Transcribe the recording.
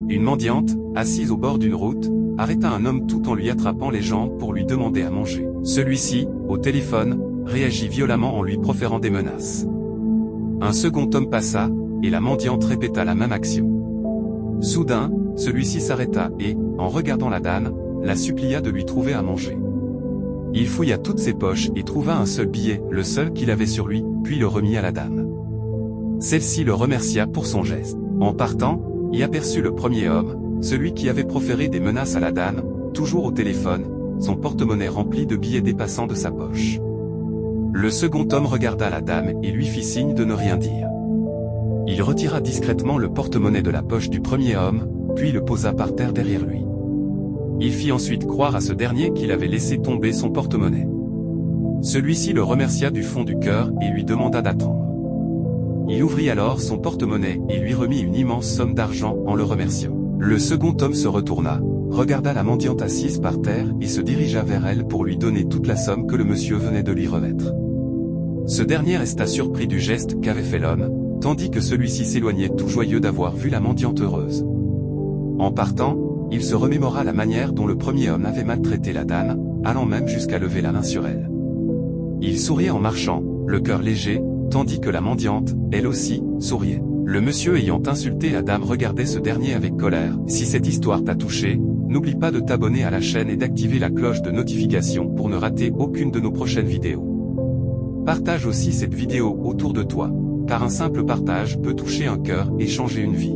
Une mendiante, assise au bord d'une route, arrêta un homme tout en lui attrapant les jambes pour lui demander à manger. Celui-ci, au téléphone, réagit violemment en lui proférant des menaces. Un second homme passa, et la mendiante répéta la même action. Soudain, celui-ci s'arrêta et, en regardant la dame, la supplia de lui trouver à manger. Il fouilla toutes ses poches et trouva un seul billet, le seul qu'il avait sur lui, puis le remit à la dame. Celle-ci le remercia pour son geste. En partant, y aperçut le premier homme, celui qui avait proféré des menaces à la dame, toujours au téléphone, son porte-monnaie rempli de billets dépassant de sa poche. Le second homme regarda la dame et lui fit signe de ne rien dire. Il retira discrètement le porte-monnaie de la poche du premier homme, puis le posa par terre derrière lui. Il fit ensuite croire à ce dernier qu'il avait laissé tomber son porte-monnaie. Celui-ci le remercia du fond du cœur et lui demanda d'attendre. Il ouvrit alors son porte-monnaie et lui remit une immense somme d'argent en le remerciant. Le second homme se retourna, regarda la mendiante assise par terre et se dirigea vers elle pour lui donner toute la somme que le monsieur venait de lui remettre. Ce dernier resta surpris du geste qu'avait fait l'homme, tandis que celui-ci s'éloignait tout joyeux d'avoir vu la mendiante heureuse. En partant, il se remémora la manière dont le premier homme avait maltraité la dame, allant même jusqu'à lever la main sur elle. Il souriait en marchant, le cœur léger, tandis que la mendiante, elle aussi, souriait. Le monsieur ayant insulté la dame regardait ce dernier avec colère. Si cette histoire t'a touché, n'oublie pas de t'abonner à la chaîne et d'activer la cloche de notification pour ne rater aucune de nos prochaines vidéos. Partage aussi cette vidéo autour de toi, car un simple partage peut toucher un cœur et changer une vie.